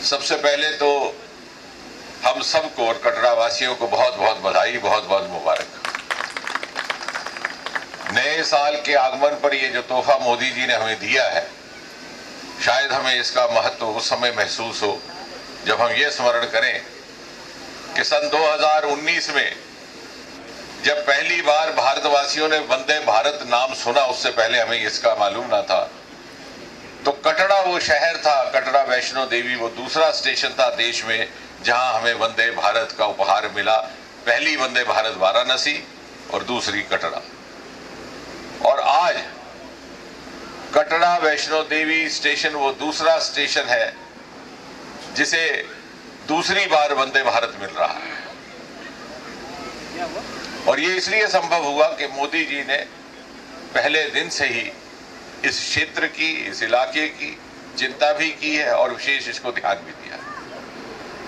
सबसे पहले तो हम सबको और कटरा वासियों को बहुत बहुत बधाई, बहुत बहुत मुबारक। नए साल के आगमन पर ये जो तोहफा मोदी जी ने हमें दिया है, शायद हमें इसका महत्व उस समय महसूस हो जब हम ये स्मरण करें कि सन 2019 में जब पहली बार भारतवासियों ने वंदे भारत नाम सुना, उससे पहले हमें इसका मालूम ना था, तो कटरा वो शहर था, कटरा वैष्णो देवी वो दूसरा स्टेशन था देश में जहां हमें वंदे भारत का उपहार मिला। पहली वंदे भारत वाराणसी और दूसरी कटरा। और आज कटरा वैष्णो देवी स्टेशन वो दूसरा स्टेशन है जिसे दूसरी बार वंदे भारत मिल रहा है। और ये इसलिए संभव हुआ कि मोदी जी ने पहले दिन से ही इस क्षेत्र की, इस इलाके की चिंता भी की है और विशेष इसको ध्यान भी दिया है।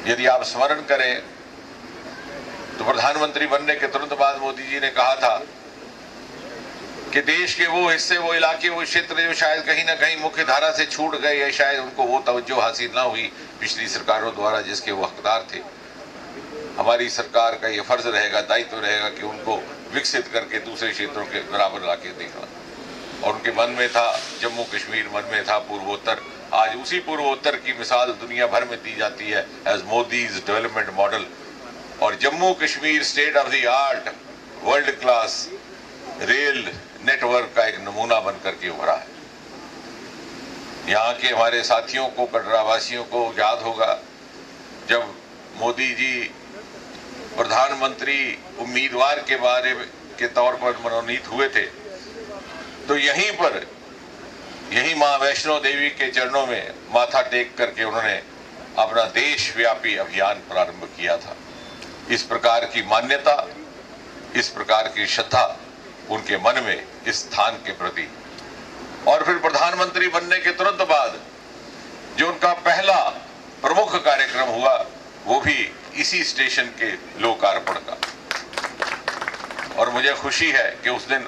यदि आप स्मरण करें तो प्रधानमंत्री बनने के तुरंत बाद मोदी जी ने कहा था कि देश के वो हिस्से, वो इलाके, वो क्षेत्र जो शायद कहीं ना कहीं मुख्य धारा से छूट गए या शायद उनको वो तवज्जो हासिल ना हुई पिछली सरकारों द्वारा जिसके वो हकदार थे, हमारी सरकार का ये फर्ज रहेगा, दायित्व रहेगा कि उनको विकसित करके दूसरे क्षेत्रों के बराबर लाके देखना। और उनके मन में था जम्मू कश्मीर, मन में था पूर्वोत्तर। आज उसी पूर्वोत्तर की मिसाल दुनिया भर में दी जाती है एज मोदीज डेवलपमेंट मॉडल। और Jammu Kashmir state of the art, world class rail network का एक नमूना बनकर के उभरा है। यहाँ के हमारे साथियों को, कटरा वासियों को याद होगा जब मोदी जी प्रधानमंत्री उम्मीदवार के बारे के तौर पर मनोनीत हुए थे, तो यहीं मां वैष्णो देवी के चरणों में माथा टेक करके उन्होंने अपना देशव्यापी अभियान प्रारंभ किया था। इस प्रकार की मान्यता, इस प्रकार की श्रद्धा उनके मन में इस स्थान के प्रति। और फिर प्रधानमंत्री बनने के तुरंत बाद जो उनका पहला प्रमुख कार्यक्रम हुआ वो भी इसी स्टेशन के लोकार्पण का। और मुझे खुशी है कि उस दिन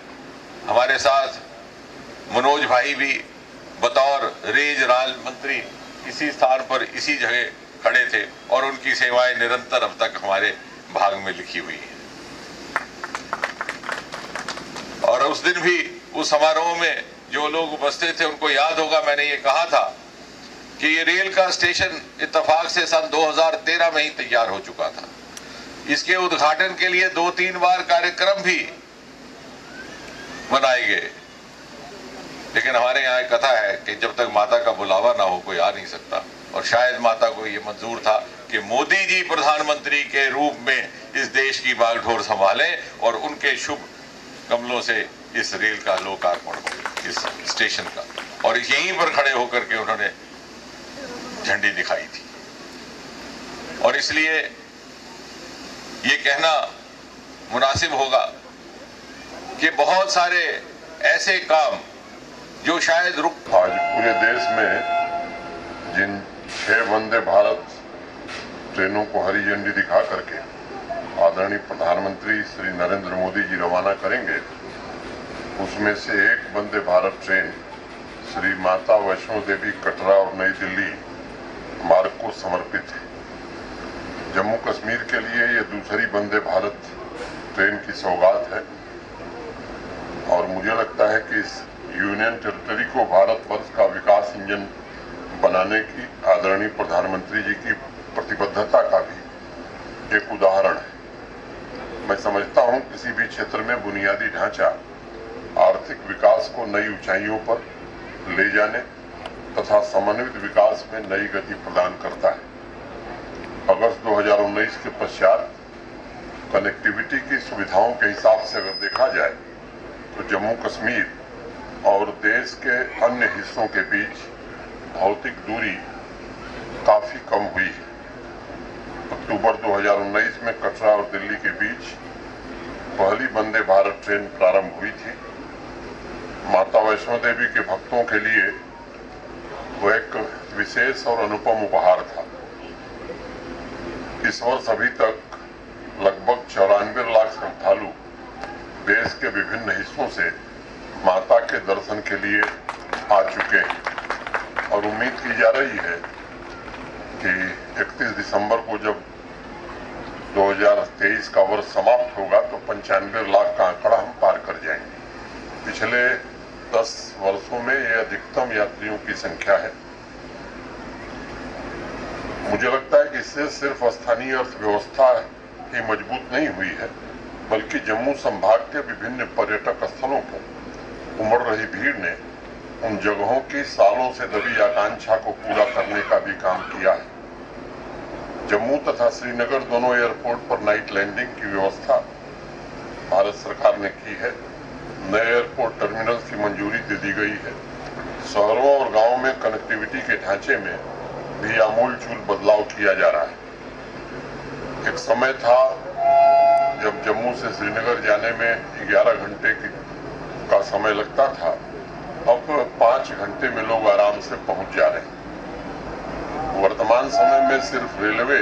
हमारे साथ मनोज भाई भी बतौर रेल राज्य मंत्री इसी स्थान पर, इसी जगह खड़े थे और उनकी सेवाएं निरंतर अब तक हमारे भाग में लिखी हुई है। और उस दिन भी उस समारोह में जो लोग उपस्थित थे उनको याद होगा, मैंने ये कहा था कि ये रेल का स्टेशन इत्तेफाक से सन 2013 में ही तैयार हो चुका था। इसके उद्घाटन के लिए 2-3 बार कार्यक्रम भी बनाए गए, लेकिन हमारे यहाँ एक कथा है कि जब तक माता का बुलावा ना हो कोई आ नहीं सकता। और शायद माता को ये मंजूर था कि मोदी जी प्रधानमंत्री के रूप में इस देश की बागडोर संभालें और उनके शुभ कमलों से इस रेल का लोकार्पण हो, इस स्टेशन का। और यहीं पर खड़े होकर के उन्होंने झंडी दिखाई थी। और इसलिए ये कहना मुनासिब होगा कि बहुत सारे ऐसे काम जो शायद आज पूरे देश में जिन 6 वंदे भारत ट्रेनों को हरी झंडी दिखा करके आदरणीय प्रधानमंत्री श्री नरेंद्र मोदी जी रवाना करेंगे, उसमें से एक वंदे भारत ट्रेन श्री माता वैष्णो देवी कटरा और नई दिल्ली मार्ग को समर्पित है। जम्मू कश्मीर के लिए ये दूसरी वंदे भारत ट्रेन की सौगात है और मुझे लगता है कि इस यूनियन टेरिटरी को भारत वर्ष का विकास इंजन बनाने की आदरणीय प्रधानमंत्री जी की प्रतिबद्धता का भी एक उदाहरण है। मैं समझता हूं किसी भी क्षेत्र में बुनियादी ढांचा आर्थिक विकास को नई ऊंचाइयों पर ले जाने तथा समन्वित विकास में नई गति प्रदान करता है। अगस्त 2019 के पश्चात कनेक्टिविटी की सुविधाओं के हिसाब से अगर देखा जाए तो जम्मू कश्मीर और देश के अन्य हिस्सों के बीच भौतिक दूरी काफी कम हुई है। अक्टूबर 2019 में कटरा और दिल्ली के बीच पहली वंदे भारत ट्रेन प्रारंभ हुई थी। माता वैष्णो देवी के भक्तों के लिए वो एक विशेष और अनुपम उपहार था। इस वर्ष अभी तक लगभग 94 लाख श्रद्धालु देश के विभिन्न हिस्सों से माता के दर्शन के लिए आ चुके हैं और उम्मीद की जा रही है कि 31 दिसंबर को जब 2023 का वर्ष समाप्त होगा तो 95 लाख का आंकड़ा हम पार कर जाएंगे। पिछले 10 वर्षों में यह अधिकतम यात्रियों की संख्या है। मुझे लगता है कि इससे सिर्फ स्थानीय अर्थव्यवस्था ही मजबूत नहीं हुई है, बल्कि जम्मू संभाग के विभिन्न पर्यटक स्थलों पर उमड़ रही भीड़ ने उन जगहों की सालों से दबी आकांक्षा को पूरा करने का भी काम किया है। जम्मू तथा श्रीनगर दोनों एयरपोर्ट पर नाइट लैंडिंग की व्यवस्था भारत सरकार ने की है। नए एयरपोर्ट टर्मिनल्स की मंजूरी दे दी गई है। शहरों और गांवों में कनेक्टिविटी के ढांचे में भी आमूलचूल बदलाव किया जा रहा है। एक समय था जब जम्मू से श्रीनगर जाने में 11 घंटे का समय लगता था, अब 5 घंटे में लोग आराम से पहुंच जा रहे हैं। वर्तमान समय में सिर्फ रेलवे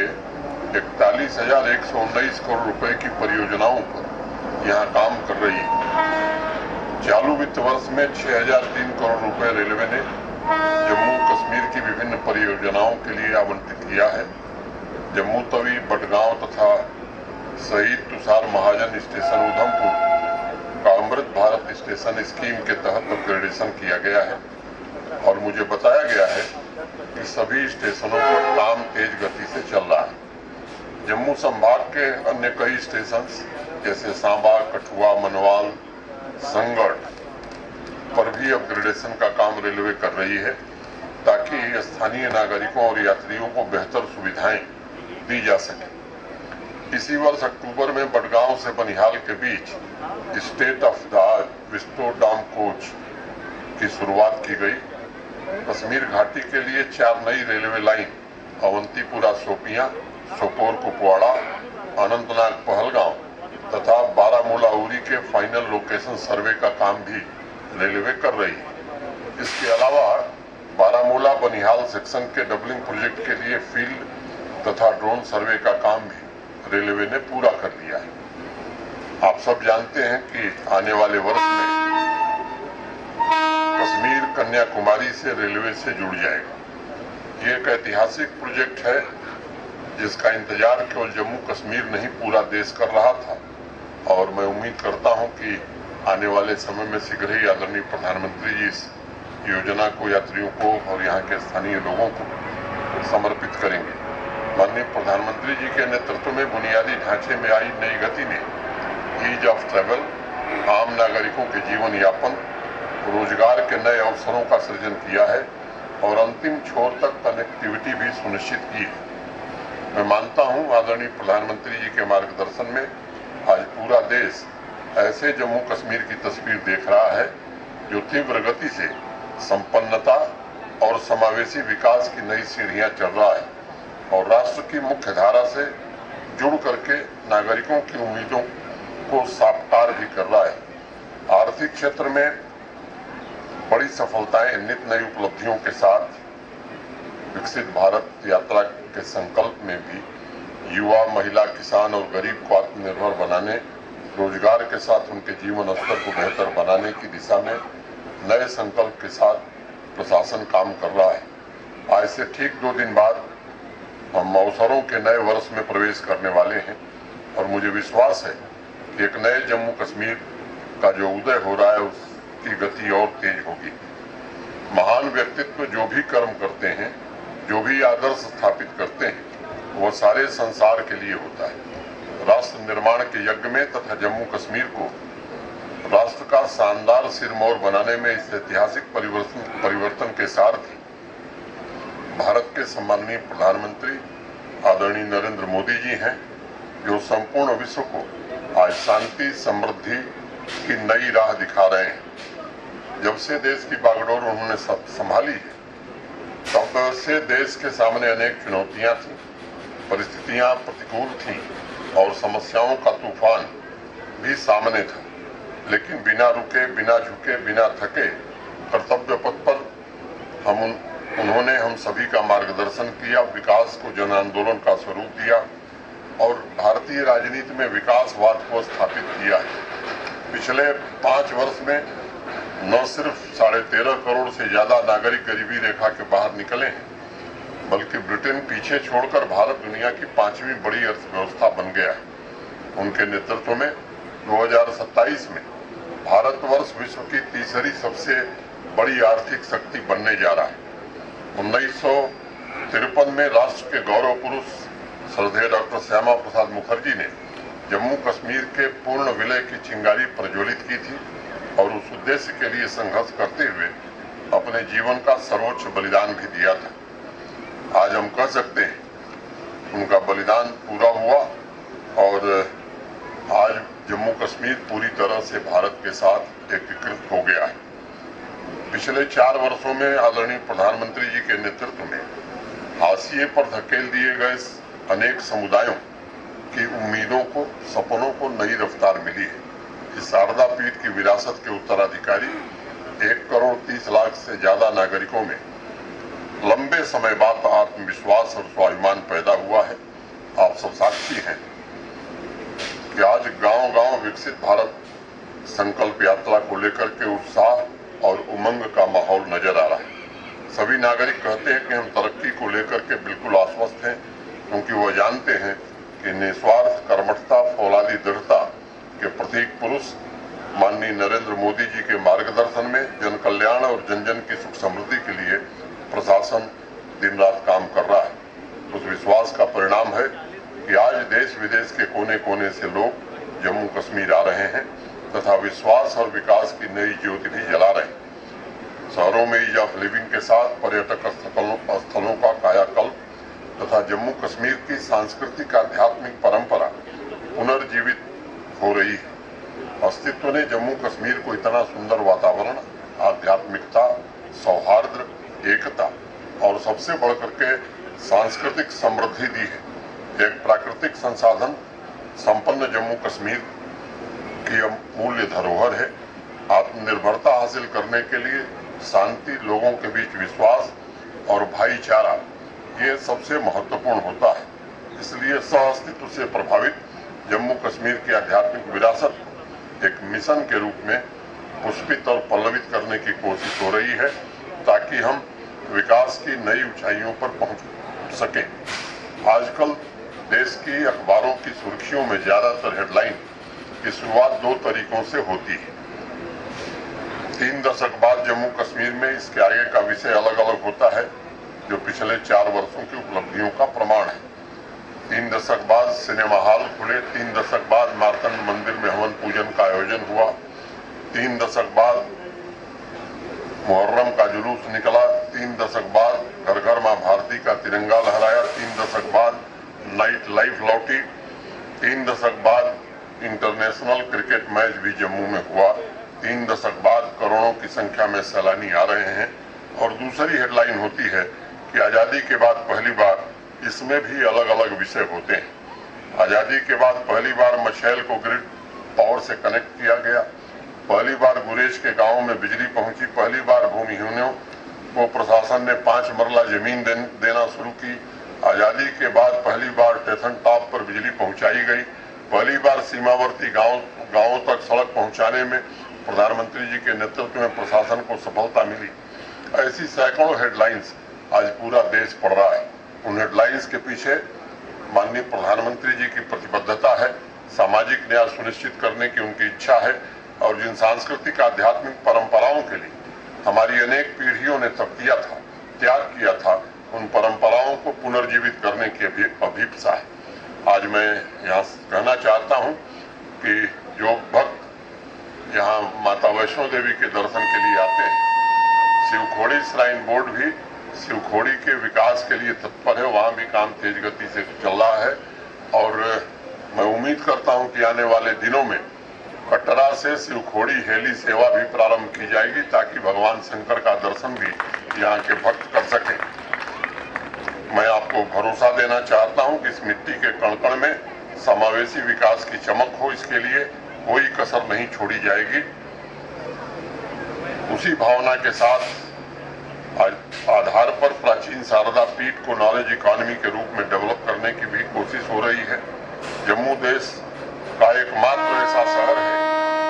41,119 करोड़ रुपए की परियोजनाओं पर यहां काम कर रही है। चालू वित्त वर्ष में 6,003 करोड़ रुपए रेलवे ने जम्मू कश्मीर की विभिन्न परियोजनाओं के लिए आवंटित किया है। जम्मू तवी, बडगांव तथा शहीद तुषार महाजन स्टेशन उधमपुर का अमृत भारत स्टेशन स्कीम के तहत अपग्रेडेशन किया गया है और मुझे बताया गया है कि सभी स्टेशनों पर काम तेज गति से चल रहा है। जम्मू संभाग के अन्य कई स्टेशन जैसे सांबा, कठुआ, मनवाल, संगड़ पर भी अपग्रेडेशन का काम रेलवे कर रही है ताकि स्थानीय नागरिकों और यात्रियों को बेहतर सुविधाएं दी जा सके। इसी वर्ष अक्टूबर में बडगांव से बनिहाल के बीच state of the art vistadome coach की शुरुआत की गई। कश्मीर घाटी के लिए 4 नई रेलवे लाइन अवंतीपुरा शोपियां, सोपोर कुपवाड़ा, अनंतनाग पहलगांव तथा बारामूला उरी के फाइनल लोकेशन सर्वे का काम भी रेलवे कर रही है। इसके अलावा बारामूला बनिहाल सेक्शन के डबलिंग प्रोजेक्ट के लिए फील्ड तथा ड्रोन सर्वे का काम भी रेलवे ने पूरा कर लिया है। आप सब जानते हैं कि आने वाले वर्ष में कश्मीर कन्याकुमारी से रेलवे से जुड़ जाएगा। ये एक ऐतिहासिक प्रोजेक्ट है जिसका इंतजार केवल जम्मू कश्मीर नहीं पूरा देश कर रहा था और मैं उम्मीद करता हूं कि आने वाले समय में शीघ्र ही आदरणीय प्रधानमंत्री जी इस योजना को यात्रियों को और यहाँ के स्थानीय लोगों को समर्पित करेंगे। माननीय प्रधानमंत्री जी के नेतृत्व में बुनियादी ढांचे में आई नई गति ने ईज ऑफ ट्रैवल, आम नागरिकों के जीवन यापन, रोजगार के नए अवसरों का सृजन किया है और अंतिम छोर तक कनेक्टिविटी भी सुनिश्चित की है। मैं मानता हूं आदरणीय प्रधानमंत्री जी के मार्गदर्शन में आज पूरा देश ऐसे जम्मू कश्मीर की तस्वीर देख रहा है जो तीव्र गति से संपन्नता और समावेशी विकास की नई सीढ़ियां चढ़ रहा है और राष्ट्र की मुख्य धारा से जुड़ करके नागरिकों की उम्मीदों को साकार भी कर रहा है। आर्थिक क्षेत्र में बड़ी सफलताएं, नित नई उपलब्धियों के साथ विकसित भारत यात्रा के संकल्प में भी युवा, महिला, किसान और गरीब को आत्मनिर्भर बनाने, रोजगार के साथ उनके जीवन स्तर को बेहतर बनाने की दिशा में नए संकल्प के साथ प्रशासन काम कर रहा है। आज से ठीक 2 दिन बाद हम अवसरों के नए वर्ष में प्रवेश करने वाले हैं और मुझे विश्वास है कि एक नए जम्मू कश्मीर का जो उदय हो रहा है उसकी गति और तेज होगी। महान व्यक्तित्व जो भी कर्म करते हैं, जो भी आदर्श स्थापित करते हैं, वो सारे संसार के लिए होता है। राष्ट्र निर्माण के यज्ञ में तथा जम्मू कश्मीर को राष्ट्र का शानदार सिरमौर बनाने में इस ऐतिहासिक परिवर्तन के सारथी भारत के सम्माननीय प्रधानमंत्री आदरणीय नरेंद्र मोदी जी हैं, जो संपूर्ण विश्व को आज शांति, समृद्धि की नई राह दिखा रहे हैं। जब से देश की बागडोर उन्होंने संभाली है, तब से देश के सामने अनेक चुनौतियां थी, परिस्थितियां प्रतिकूल थीं और समस्याओं का तूफान भी सामने था, लेकिन बिना रुके, बिना झुके, बिना थके कर्तव्य पथ पर उन्होंने हम सभी का मार्गदर्शन किया, विकास को जन आंदोलन का स्वरूप दिया और भारतीय राजनीति में विकासवाद को स्थापित किया है। पिछले 5 वर्ष में न सिर्फ 13.5 करोड़ से ज्यादा नागरिक गरीबी रेखा के बाहर निकले हैं, बल्कि ब्रिटेन पीछे छोड़कर भारत दुनिया की 5वीं बड़ी अर्थव्यवस्था बन गया है। उनके नेतृत्व में 2027 में भारतवर्ष विश्व की तीसरी सबसे बड़ी आर्थिक शक्ति बनने जा रहा है। 1953 में राष्ट्र के गौरव पुरुष श्रद्धेय डॉक्टर श्यामा प्रसाद मुखर्जी ने जम्मू कश्मीर के पूर्ण विलय की चिंगारी प्रज्वलित की थी और उस उद्देश्य के लिए संघर्ष करते हुए अपने जीवन का सर्वोच्च बलिदान भी दिया था। आज हम कह सकते हैं उनका बलिदान पूरा हुआ और आज जम्मू कश्मीर पूरी तरह से भारत के साथ एकीकृत हो गया है। पिछले 4 वर्षों में आदरणीय प्रधानमंत्री जी के नेतृत्व में हाशिए पर धकेल दिए गए अनेक समुदायों की उम्मीदों को, सपनों को नई रफ्तार मिली है। इस शारदा पीठ की विरासत के उत्तराधिकारी 1,30,00,000 से ज्यादा नागरिकों में लंबे समय बाद आत्मविश्वास और स्वाभिमान पैदा हुआ है। आप सब साक्षी हैं कि आज गांव-गांव विकसित भारत संकल्प यात्रा को लेकर के उत्साह और उमंग का माहौल नजर आ रहा है। सभी नागरिक कहते हैं कि हम तरक्की को लेकर के बिल्कुल आश्वस्त हैं, क्योंकि वो जानते हैं कि निस्वार्थ कर्मठता, फौलादी दृढ़ता के प्रतीक पुरुष माननीय नरेंद्र मोदी जी के मार्गदर्शन में जन कल्याण और जन जन की सुख समृद्धि के लिए प्रशासन दिन रात काम कर रहा है। उस विश्वास का परिणाम है कि आज देश विदेश के कोने कोने से लोग जम्मू कश्मीर आ रहे हैं तथा विश्वास और विकास की नई ज्योति भी जला रहे हैं। शहरों में ईज ऑफ लिविंग के साथ पर्यटक स्थलों का कायाकल्प तथा जम्मू कश्मीर की सांस्कृतिक आध्यात्मिक परंपरा पुनर्जीवित हो रही है। अस्तित्व ने जम्मू कश्मीर को इतना सुंदर वातावरण, आध्यात्मिकता, सौहार्द, एकता और सबसे बढ़कर के सांस्कृतिक समृद्धि दी है। एक प्राकृतिक संसाधन संपन्न जम्मू कश्मीर की अमूल्य धरोहर है। आत्मनिर्भरता हासिल करने के लिए शांति, लोगों के बीच विश्वास और भाईचारा ये सबसे महत्वपूर्ण होता है। इसलिए सह अस्तित्व से प्रभावित जम्मू कश्मीर की आध्यात्मिक विरासत एक मिशन के रूप में पुष्पित और पल्लवित करने की कोशिश हो रही है, ताकि हम विकास की नई ऊंचाइयों पर पहुंच सकें। आजकल देश की अखबारों की सुर्खियों में ज्यादातर हेडलाइन की शुरुआत 2 तरीकों से होती है। 3 दशक बाद जम्मू कश्मीर में इसके आगे का विषय अलग अलग होता है, जो पिछले 4 वर्षों की उपलब्धियों का प्रमाण है। 3 दशक बाद सिनेमा हॉल खुले, 3 दशक बाद मार्तंड मंदिर में हवन पूजन का आयोजन हुआ, 3 दशक बाद मुहर्रम का जुलूस निकला, 3 दशक बाद घर घर मां भारती का तिरंगा लहराया, 3 दशक बाद नाइट लाइफ लौटी, 3 दशक बाद इंटरनेशनल क्रिकेट मैच भी जम्मू में हुआ, 3 दशक बाद करोड़ों की संख्या में सैलानी आ रहे हैं। और दूसरी हेडलाइन होती है कि आजादी के बाद पहली बार इसमें भी अलग अलग विषय होते हैं। आजादी के बाद पहली बार मछैल को ग्रिड पावर से कनेक्ट किया गया, पहली बार गुरेज के गांवों में बिजली पहुंची, पहली बार भूमिहीनों को प्रशासन ने 5 मरला जमीन देना शुरू की। आजादी के बाद पहली बार स्टेशन टॉप पर बिजली पहुंचाई गई, पहली बार सीमावर्ती गांवों तक सड़क पहुंचाने में प्रधानमंत्री जी के नेतृत्व में प्रशासन को सफलता मिली। ऐसी सैकड़ों हेडलाइंस आज पूरा देश पढ़ रहा है। उन हेडलाइंस के पीछे माननीय प्रधानमंत्री जी की प्रतिबद्धता है, सामाजिक न्याय सुनिश्चित करने की उनकी इच्छा है और जिन सांस्कृतिक आध्यात्मिक परंपराओं के लिए हमारी अनेक पीढ़ियों ने त्याग किया था, उन परंपराओं को पुनर्जीवित करने की अभिप्सा है। आज मैं यहाँ कहना चाहता हूँ कि जो भक्त यहाँ माता वैष्णो देवी के दर्शन के लिए आते हैं, शिवखोड़ी श्राइन बोर्ड भी शिवखोड़ी के विकास के लिए तत्पर है। वहाँ भी काम तेज गति से चल रहा है और मैं उम्मीद करता हूँ कि आने वाले दिनों में कटरा से शिवखोड़ी हेली सेवा भी प्रारंभ की जाएगी, ताकि भगवान शंकर का दर्शन भी यहाँ के भक्त कर सकें। मैं आपको भरोसा देना चाहता हूँ कि इस मिट्टी के कण-कण में समावेशी विकास की चमक हो, इसके लिए कोई कसर नहीं छोड़ी जाएगी। उसी भावना के साथ आधार पर प्राचीन शारदा पीठ को नॉलेज इकोनॉमी के रूप में डेवलप करने की भी कोशिश हो रही है। जम्मू देश का एकमात्र ऐसा शहर है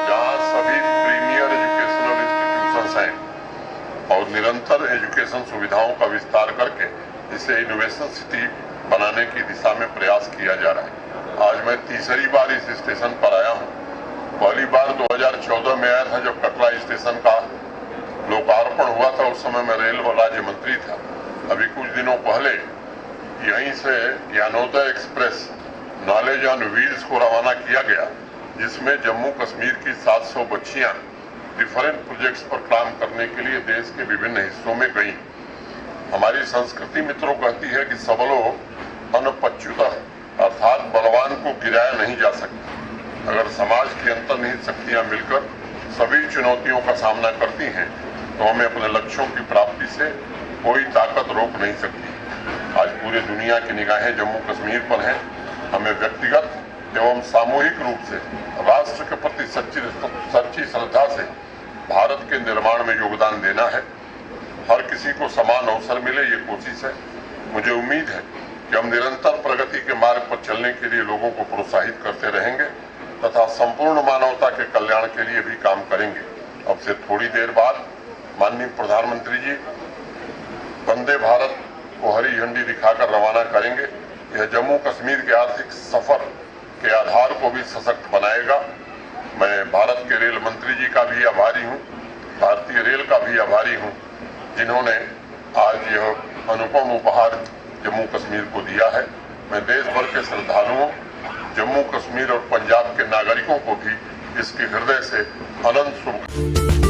जहां सभी प्रीमियर एजुकेशनल इंस्टीट्यूशंस हैं और निरंतर एजुकेशन सुविधाओं का विस्तार करके इसे इनोवेशन सिटी बनाने की दिशा में प्रयास किया जा रहा है। आज मैं तीसरी बार इस स्टेशन पर आया हूं। पहली बार 2014 में आया था जब कटरा स्टेशन का लोकार्पण हुआ था। उस समय मैं रेल राज्य मंत्री था। अभी कुछ दिनों पहले यहीं से Gyanodaya express knowledge on wheels को रवाना किया गया, जिसमें जम्मू कश्मीर की 700 बच्चियां डिफरेंट प्रोजेक्ट्स पर काम करने के लिए देश के विभिन्न हिस्सों में गई। हमारी संस्कृति मित्रों कहती है कि सबलो अनपच्युतः, अर्थात बलवान को गिराया नहीं जा सकता। अगर समाज की अंतर्निहित शक्तियां मिलकर सभी चुनौतियों का सामना करती हैं तो हमें अपने लक्ष्यों की प्राप्ति से कोई ताकत रोक नहीं सकती। आज पूरी दुनिया की निगाहें जम्मू कश्मीर पर हैं। हमें व्यक्तिगत एवं सामूहिक रूप से राष्ट्र के प्रति सच्ची श्रद्धा से भारत के निर्माण में योगदान देना है। हर किसी को समान अवसर मिले, ये कोशिश है। मुझे उम्मीद है कि हम निरंतर प्रगति के मार्ग पर चलने के लिए लोगों को प्रोत्साहित करते रहेंगे तथा संपूर्ण मानवता के कल्याण के लिए भी काम करेंगे। अब से थोड़ी देर बाद माननीय प्रधानमंत्री जी वंदे भारत को हरी झंडी दिखाकर रवाना करेंगे। यह जम्मू कश्मीर के आर्थिक सफर के आधार को भी सशक्त बनाएगा। मैं भारत के रेल मंत्री जी का भी आभारी हूं, भारतीय रेल का भी आभारी हूं, जिन्होंने आज यह अनुपम उपहार जम्मू कश्मीर को दिया है। मैं देश भर के श्रद्धालुओं, जम्मू कश्मीर और पंजाब के नागरिकों को भी इसके हृदय से अनंत शुभ